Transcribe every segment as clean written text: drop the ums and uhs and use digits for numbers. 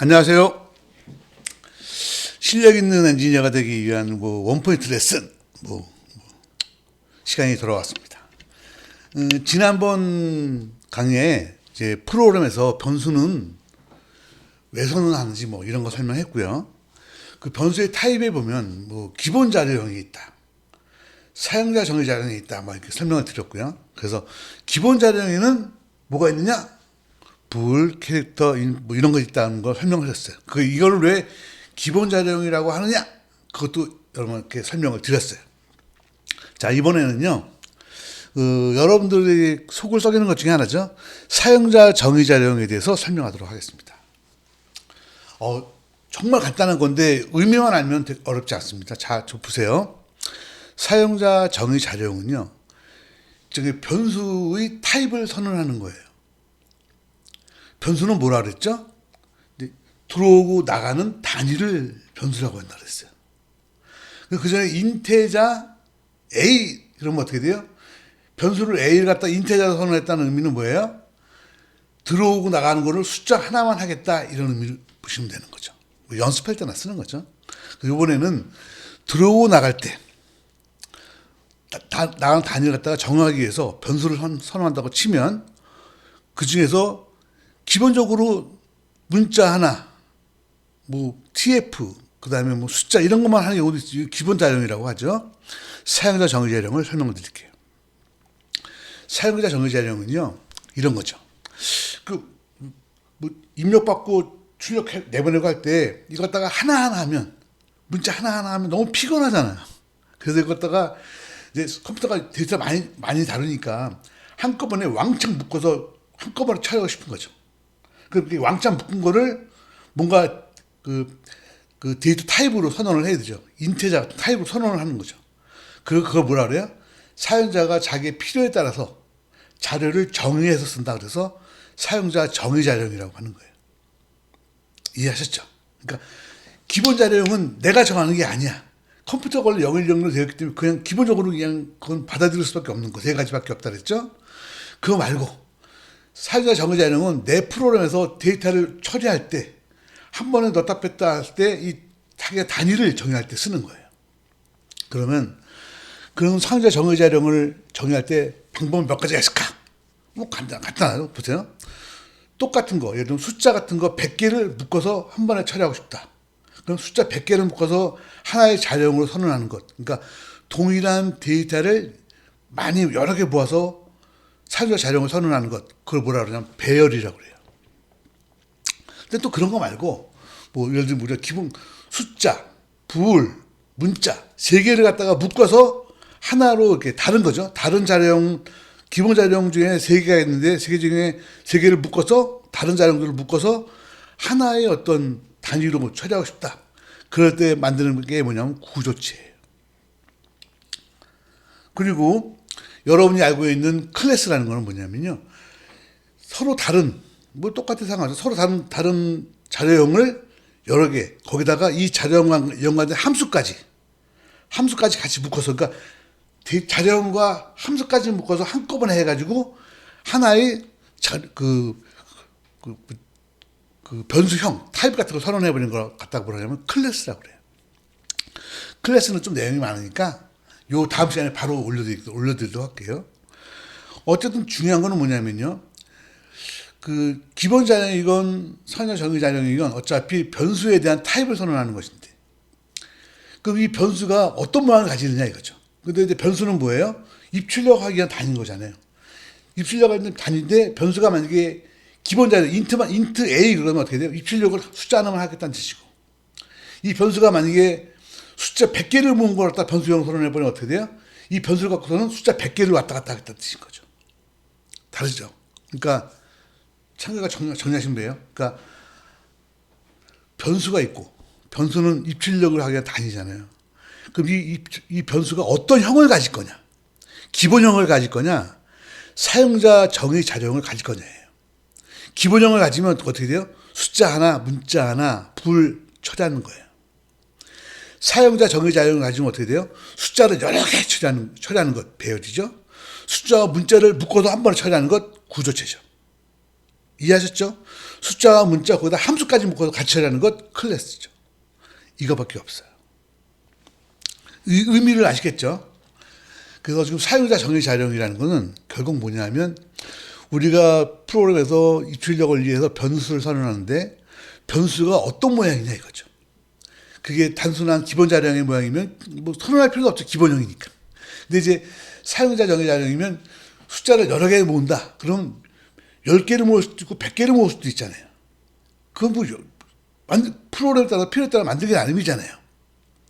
안녕하세요. 실력 있는 엔지니어가 되기 위한 원포인트 레슨 시간이 돌아왔습니다. 지난번 강의에 이제 프로그램에서 변수는 왜 선언하는지 이런 거 설명했고요. 그 변수의 타입에 보면 기본 자료형이 있다, 사용자 정의 자료형이 있다, 이렇게 설명을 드렸고요. 그래서 기본 자료형에는 뭐가 있느냐? 불, 캐릭터, 이런 거 있다는 걸 설명하셨어요. 이걸 왜 기본 자료형이라고 하느냐? 그것도 여러분께 설명을 드렸어요. 자, 이번에는요, 여러분들이 속을 썩이는 것 중에 하나죠. 사용자 정의 자료형에 대해서 설명하도록 하겠습니다. 정말 간단한 건데 의미만 알면 어렵지 않습니다. 자, 보세요. 사용자 정의 자료형은요, 저기 변수의 타입을 선언하는 거예요. 변수는 뭐라 그랬죠? 들어오고 나가는 단위를 변수라고 한다 그랬어요. 그 전에 인테자 A 그러면 어떻게 돼요? 변수를 A를 갖다 인테자로 선언했다는 의미는 뭐예요? 들어오고 나가는 거를 숫자 하나만 하겠다, 이런 의미를 보시면 되는 거죠. 연습할 때나 쓰는 거죠. 이번에는 들어오고 나갈 때 나가는 단위를 갖다가 정하기 위해서 변수를 선언한다고 치면, 그 중에서 기본적으로 문자 하나, TF, 그 다음에 숫자 이런 것만 하는 경우도 있어요. 기본 자료형이라고 하죠. 사용자 정의 자료형을 설명을 드릴게요. 사용자 정의 자료형은요, 이런 거죠. 입력받고 출력 내보내고 할 때 이거 갖다가 하나하나 하면, 문자 하나하나 하면 너무 피곤하잖아요. 그래서 이거 갖다가 이제 컴퓨터가 데이터 많이 다루니까 한꺼번에 왕창 묶어서 한꺼번에 처리하고 싶은 거죠. 그 왕창 묶은 거를 뭔가 그 데이터 타입으로 선언을 해야 되죠. 인테자 타입으로 선언을 하는 거죠. 그걸 뭐라 그래요? 사용자가 자기의 필요에 따라서 자료를 정의해서 쓴다 그래서 사용자 정의 자료형이라고 하는 거예요. 이해하셨죠? 그러니까 기본 자료형은 내가 정하는 게 아니야. 컴퓨터가 원래 0100으로 되어 있기 때문에 그냥 기본적으로 그냥 그건 받아들일 수밖에 없는 거, 세 가지밖에 없다 그랬죠? 그거 말고 사용자 정의 자료형은 내 프로그램에서 데이터를 처리할 때, 한 번에 넣었다 뺐다 할 때 이 자기가 단위를 정의할 때 쓰는 거예요. 그러면 그런 사용자 정의 자료형을 정의할 때 방법은 몇 가지가 있을까? 간단하죠. 보세요. 똑같은 거, 예를 들면 숫자 같은 거 100개를 묶어서 한 번에 처리하고 싶다. 그럼 숫자 100개를 묶어서 하나의 자료형으로 선언하는 것. 그러니까 동일한 데이터를 많이 여러 개 모아서 사용자 자료형을 선언하는 것, 그걸 뭐라 그러냐면 배열이라고 그래요. 근데 또 그런 거 말고, 예를 들면 우리가 기본 숫자, 불, 문자 세 개를 갖다가 묶어서 하나로 이렇게 다른 거죠. 다른 자료형, 기본 자료형 중에 세 개가 있는데 세 개 중에 세 개를 묶어서 다른 자료형들을 묶어서 하나의 어떤 단위로 처리하고 싶다. 그럴 때 만드는 게 뭐냐면 구조체예요. 그리고 여러분이 알고 있는 클래스라는 거는 뭐냐면요, 서로 다른, 똑같은 상황에서 서로 다른 자료형을 여러 개, 거기다가 이 자료형과 연관된 함수까지 같이 묶어서, 그러니까 자료형과 함수까지 묶어서 한꺼번에 해가지고 하나의 변수형, 타입 같은 걸 선언해버리는 걸 갖다가 뭐라냐면 클래스라고 그래요. 클래스는 좀 내용이 많으니까 요 다음 시간에 바로 올려드리도록 할게요. 어쨌든 중요한 거는 뭐냐면요, 기본 자료이건 사용자 정의 자료이건 어차피 변수에 대한 타입을 선언하는 것인데, 그럼 이 변수가 어떤 모양을 가지느냐 이거죠. 근데 이제 변수는 뭐예요? 입출력하기 위한 단위인 거잖아요. 입출력하는 단위인데, 변수가 만약에 기본 자료 인트 A 그러면 어떻게 돼요? 입출력을 숫자 하나만 하겠다는 뜻이고, 이 변수가 만약에 숫자 100개를 모은 걸 갖다 변수형 선언해버리면 어떻게 돼요? 이 변수를 갖고서는 숫자 100개를 왔다 갔다 하겠다는 뜻인 거죠. 다르죠? 그러니까 참고가 정리하시면 돼요. 그러니까 변수가 있고, 변수는 입출력을 하기 위한 단위잖아요. 그럼 이 변수가 어떤 형을 가질 거냐? 기본형을 가질 거냐? 사용자 정의 자료형을 가질 거냐예요. 기본형을 가지면 어떻게 돼요? 숫자 하나, 문자 하나, 불 처리하는 거예요. 사용자 정의 자료형을 가지면 어떻게 돼요? 숫자를 여러 개 처리하는 것, 배열이죠. 숫자와 문자를 묶어서 한 번에 처리하는 것, 구조체죠. 이해하셨죠? 숫자와 문자 거기다 함수까지 묶어서 같이 하라는 것 클래스죠. 이거밖에 없어요. 의미를 아시겠죠? 그래서 지금 사용자 정의 자령이라는 거는 결국 뭐냐면 우리가 프로그램에서 입출력을 위해서 변수를 선언하는데 변수가 어떤 모양이냐 이거죠. 그게 단순한 기본 자령의 모양이면 뭐 선언할 필요가 없죠. 기본형이니까. 근데 이제 사용자 정의 자령이면 숫자를 여러 개 모은다. 그럼 10개를 모을 수도 있고 100개를 모을 수도 있잖아요. 그건 뭐 프로그램에 따라 필요에 따라 만들기 나름이잖아요.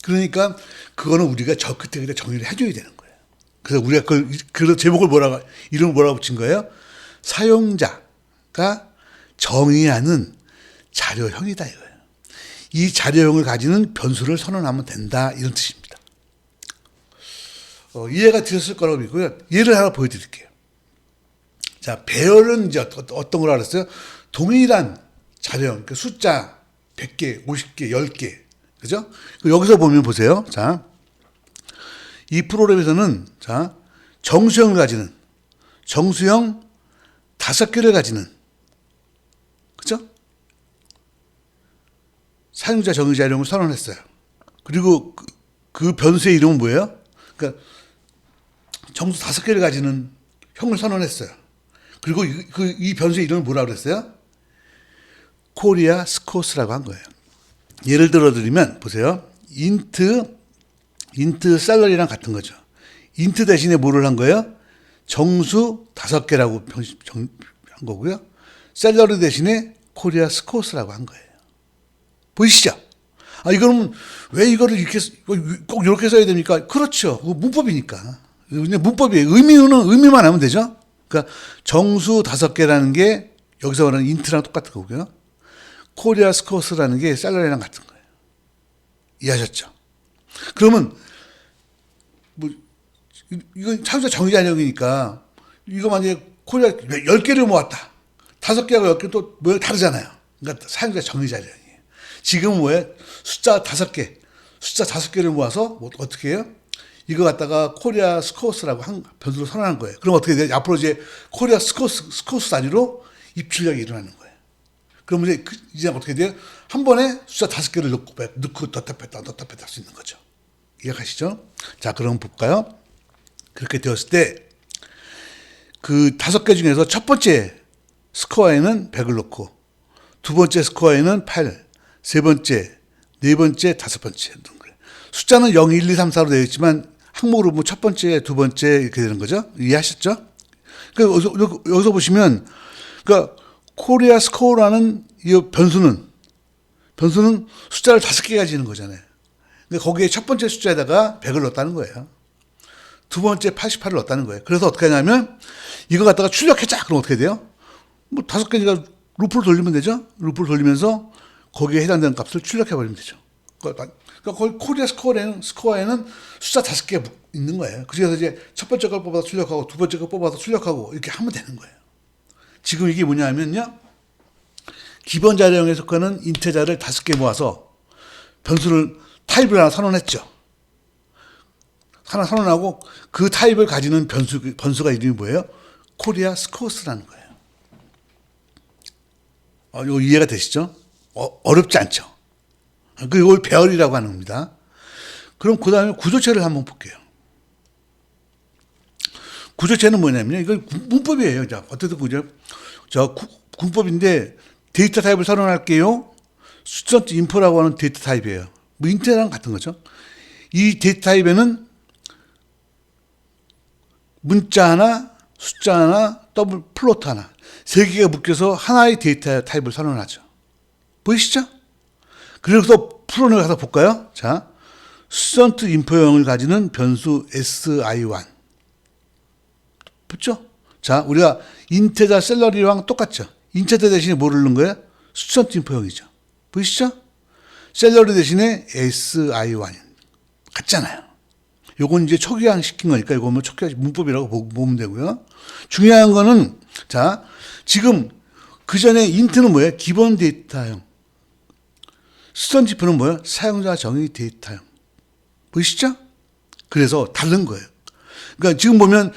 그러니까 그거는 우리가 저 끝에 정의를 해줘야 되는 거예요. 그래서 우리가 그 제목을 이름을 뭐라고 붙인 거예요? 사용자가 정의하는 자료형이다 이거예요. 이 자료형을 가지는 변수를 선언하면 된다 이런 뜻입니다. 이해가 되셨을 거라고 믿고요. 예를 하나 보여드릴게요. 자, 배열은 이제 어떤 걸 알았어요? 동일한 자료형, 그러니까 숫자 100개, 50개, 10개. 그죠? 여기서 보면 보세요. 자, 이 프로그램에서는 자, 정수형을 가지는 정수형 5개를 가지는 그죠? 사용자 정의 자료형을 선언했어요. 그리고 그 변수의 이름은 뭐예요? 그러니까 정수 5개를 가지는 형을 선언했어요. 그리고 이 변수의 이름을 뭐라고 그랬어요? 코리아 스코스라고 한 거예요. 예를 들어 드리면 보세요. 인트 셀러리랑 같은 거죠. 인트 대신에 뭐를 한 거예요? 정수 5개라고 한 거고요. 셀러리 대신에 코리아 스코스라고 한 거예요. 보이시죠? 이거는 왜 이거를 이렇게 꼭 이렇게 써야 됩니까? 그렇죠. 문법이니까. 문법이에요. 의미만 하면 되죠. 그러니까 정수 5개라는 게 여기서 말하는 인트랑 똑같은 거고요. 코리아 스코스라는 게 셀러리랑 같은 거예요. 이해하셨죠? 그러면 뭐 이건 사용자 정의 자령이니까 이거 만약에 코리아 10개를 모았다. 5개하고 10개 또 모양 다르잖아요. 그러니까 사용자 정의 자령이에요. 지금 뭐예요? 숫자 5개를 모아서 뭐 어떻게 해요? 이거 갖다가 코리아 스코어스라고 한 변수로 선언한 거예요. 그럼 어떻게 돼요? 앞으로 이제 코리아 스코어스 단위로 입출력이 일어나는 거예요. 그럼 이제 어떻게 돼요? 한 번에 숫자 5개를 넣고 넣다 뺐다 할 수 있는 거죠. 이해가시죠? 자, 그럼 볼까요? 그렇게 되었을 때 그 5개 중에서 첫 번째 스코어에는 100을 넣고 두 번째 스코어에는 8, 세 번째, 네 번째, 다섯 번째 넣은 거예요. 숫자는 0, 1, 2, 3, 4로 되어 있지만 항목으로 뭐 첫 번째, 두 번째 이렇게 되는 거죠. 이해하셨죠? 그러니까 여기서 보시면 그러니까 코리아 스코어라는 이 변수는 숫자를 5개 가지는 거잖아요. 근데 거기에 첫 번째 숫자에다가 100을 넣었다는 거예요. 두 번째 88을 넣었다는 거예요. 그래서 어떻게 하냐면 이거 갖다가 출력해자. 그럼 어떻게 돼요? 뭐 5개니까 루프를 돌리면 되죠. 루프를 돌리면서 거기에 해당되는 값을 출력해버리면 되죠. 그러니까 거기 코리아 스코어에는 숫자 5개 있는 거예요. 그래서 이제 첫 번째 걸 뽑아서 출력하고 두 번째 걸 뽑아서 출력하고 이렇게 하면 되는 거예요. 지금 이게 뭐냐면요. 기본 자료형에 속하는 인테자를 5개 모아서 변수를 타입을 하나 선언했죠. 하나 선언하고 그 타입을 가지는 변수가 이름이 뭐예요? 코리아 스코어스라는 거예요. 이거 이해가 되시죠? 어렵지 않죠? 이걸 배열이라고 하는 겁니다. 그럼 그 다음에 구조체를 한번 볼게요. 구조체는 뭐냐면요. 이거 문법이에요. 자, 어쨌든 문법인데 데이터 타입을 선언할게요. 수전트 인포라고 하는 데이터 타입이에요. 뭐 인트랑 같은 거죠. 이 데이터 타입에는 문자 하나, 숫자 하나, 더블 플로트 하나. 3개가 묶여서 하나의 데이터 타입을 선언하죠. 보이시죠? 그래서 프로그램을 가서 볼까요? 자, 수전트 인포형을 가지는 변수 SI1. 붙죠? 자, 우리가 인테자 셀러리랑 똑같죠? 인테자 대신에 뭐를 넣은 거예요? 수전트 인포형이죠. 보이시죠? 셀러리 대신에 SI1. 같잖아요. 요건 이제 초기화 시킨 거니까 이거 뭐 초기화 문법이라고 보면 되고요. 중요한 거는 자, 지금 그 전에 인트는 뭐예요? 기본 데이터형. 수전트 인포는 뭐예요? 사용자 정의 데이터형. 보이시죠? 그래서 다른 거예요. 그러니까 지금 보면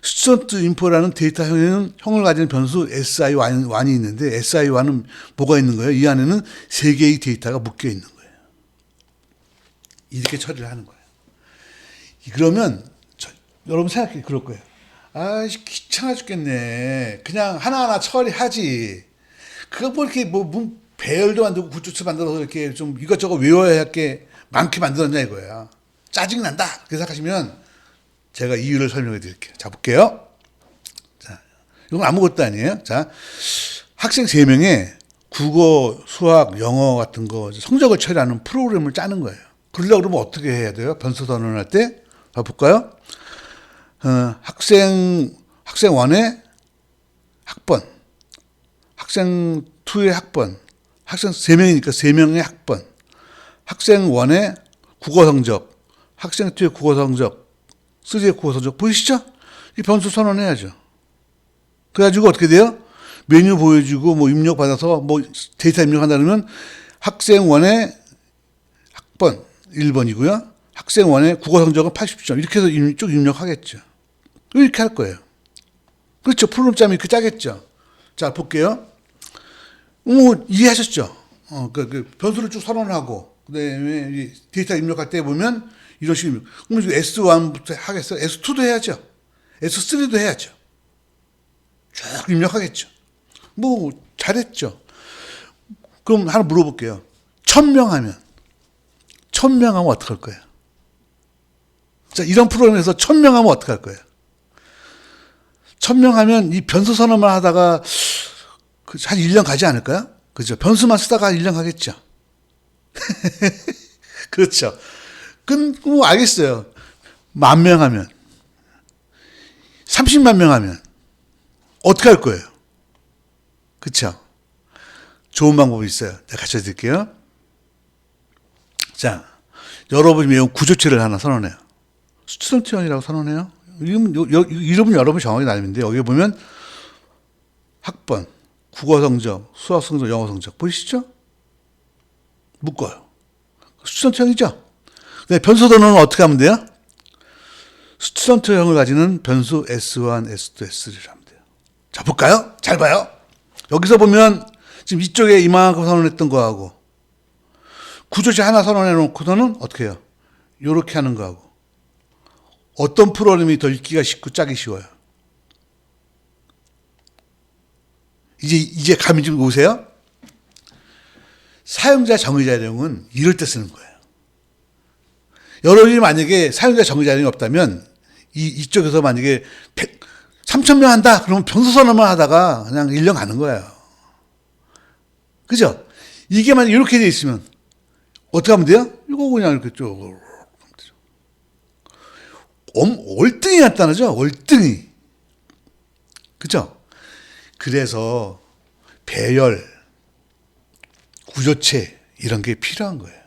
스튜던트 인포라는 형을 가지는 변수 SI1이 있는데 SI1은 뭐가 있는 거예요? 이 안에는 3개의 데이터가 묶여 있는 거예요. 이렇게 처리를 하는 거예요. 그러면 여러분 생각해 그럴 거예요. 아, 귀찮아 죽겠네. 그냥 하나하나 처리하지. 그거 뭐 이렇게 배열도 만들고 구조체 만들어서 이렇게 좀 이것저것 외워야 할 게 많게 만들었냐 이거야. 짜증난다. 그렇게 생각하시면 제가 이유를 설명해 드릴게요. 자, 볼게요. 자, 이건 아무것도 아니에요. 자, 학생 3명의 국어, 수학, 영어 같은 거 성적을 처리하는 프로그램을 짜는 거예요. 그러려고 그러면 어떻게 해야 돼요? 변수 선언할 때? 자, 볼까요? 학생 1의 학번, 학생 2의 학번, 학생 3명이니까 3명의 학번, 학생 1의 국어 성적, 학생 2의 국어 성적, 3의 국어 성적 보이시죠? 이 변수 선언해야죠. 그래가지고 어떻게 돼요? 메뉴 보여주고 뭐 입력받아서 뭐 데이터 입력한다면 학생 1의 학번 1번이고요. 학생 1의 국어 성적은 80점. 이렇게 해서 쭉 입력하겠죠. 이렇게 할 거예요. 그렇죠. 프로그램 짜면 이렇게 짜겠죠. 자, 볼게요. 이해하셨죠? 그 변수를 쭉 선언하고, 그 다음에 데이터 입력할 때 보면 이런 식으로. 그럼 S1부터 하겠어요? S2도 해야죠. S3도 해야죠. 쭉 입력하겠죠. 뭐, 잘했죠. 그럼 하나 물어볼게요. 1000명 하면 어떡할 거예요? 자, 이런 프로그램에서 1000명 하면 어떡할 거예요? 1000명 하면 이 변수 선언만 하다가 한 1년 가지 않을까요? 그죠? 변수만 쓰다가 1년 가겠죠. 그렇죠. 뭐 알겠어요. 10,000명 하면, 30만 명 하면 어떻게 할 거예요? 그렇죠? 좋은 방법이 있어요. 내가 가르쳐 드릴게요. 자, 여러분이 외운 구조체를 하나 선언해요. 스튜던트형이라고 선언해요. 이름은 여러분이 정확히 나뉘는데 여기 보면 학번, 국어 성적, 수학 성적, 영어 성적 보이시죠? 묶어요. 스튜던트형이죠? 네, 변수 선언은 어떻게 하면 돼요? 스튜던트형을 가지는 변수 S1, S2, S3를 하면 돼요. 자, 볼까요? 잘 봐요. 여기서 보면 지금 이쪽에 이만큼 선언했던 거하고 구조체 하나 선언해 놓고서는 어떻게 해요? 요렇게 하는 거하고 어떤 프로그램이 더 읽기가 쉽고 짜기 쉬워요? 이제 감이 좀 오세요? 사용자 정의자령은 이럴 때 쓰는 거예요. 여러분이 만약에 사용자 정의자령이 없다면 이쪽에서 만약에 3,000명 한다 그러면 변수 선언만 하다가 그냥 1년 가는 거예요. 그죠? 이게 만약 이렇게 돼 있으면 어떻게 하면 돼요? 이거 그냥 이렇게 쭉 월등히 나타나죠? 월등히. 그죠? 그래서 배열, 구조체 이런 게 필요한 거예요.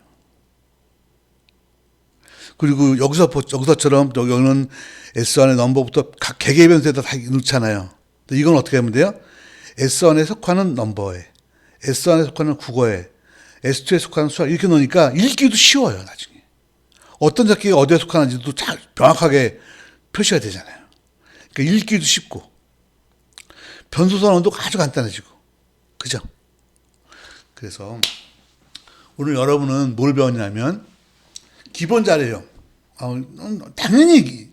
그리고 여기서처럼 여기는 S1의 넘버부터 각 개개 변수에다 다 넣잖아요. 이건 어떻게 하면 돼요? S1에 속하는 넘버에, S1에 속하는 국어에, S2에 속하는 수학 이렇게 넣으니까 읽기도 쉬워요. 나중에. 어떤 새끼가 어디에 속하는지도 잘 명확하게 표시가 되잖아요. 그러니까 읽기도 쉽고 변수 선언도 아주 간단해지고 그죠? 그래서 오늘 여러분은 뭘 배웠냐면 기본 자료형 당연히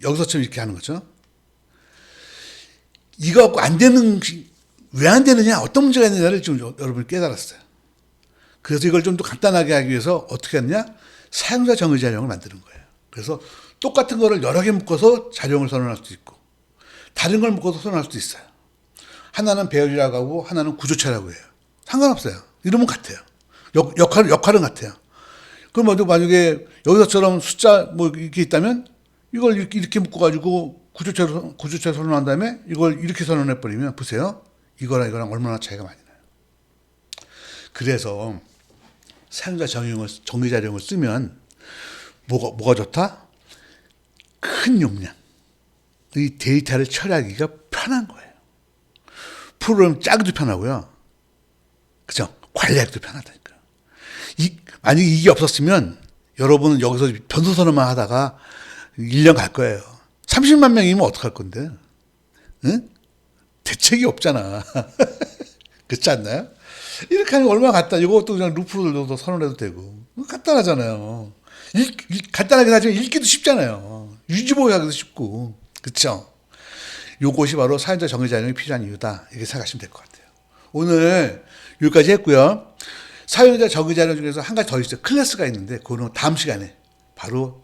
여기서처럼 이렇게 하는 거죠. 이거 갖고 안 되는 왜 안 되느냐 어떤 문제가 있느냐를 좀 여러분이 깨달았어요. 그래서 이걸 좀 더 간단하게 하기 위해서 어떻게 했냐 사용자 정의 자료형을 만드는 거예요. 그래서 똑같은 거를 여러 개 묶어서 자료형을 선언할 수도 있고 다른 걸 묶어서 선언할 수도 있어요. 하나는 배열이라고 하고 하나는 구조체라고 해요. 상관없어요. 이름은 같아요. 역할은 같아요. 그럼 만약에 여기서처럼 숫자 뭐 이렇게 있다면 이걸 이렇게 묶어가지고 구조체로 선언한 다음에 이걸 이렇게 선언해버리면 보세요. 이거랑 얼마나 차이가 많이 나요. 그래서 사용자 정의 자료형을 쓰면 뭐가 좋다? 큰 용량. 이 데이터를 처리하기가 편한 거예요. 프로그램 짜기도 편하고요. 그죠? 관리하기도 편하다니까요. 만약에 이게 없었으면 여러분은 여기서 변수 선언만 하다가 1년 갈 거예요. 30만 명이면 어떡할 건데? 응? 대책이 없잖아. 그렇지 않나요? 이렇게 하면 얼마나 간단, 이것도 그냥 루프로 선언해도 되고. 간단하잖아요. 간단하긴 하지만 읽기도 쉽잖아요. 유지보유하기도 쉽고. 그쵸? 요것이 바로 사연자 정의 자령이 필요한 이유다. 이렇게 생각하시면 될 것 같아요. 오늘 여기까지 했고요. 사연자 정의 자령 중에서 한 가지 더 있어요. 클래스가 있는데, 그거는 다음 시간에 바로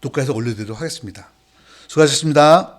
녹화해서 올려드리도록 하겠습니다. 수고하셨습니다.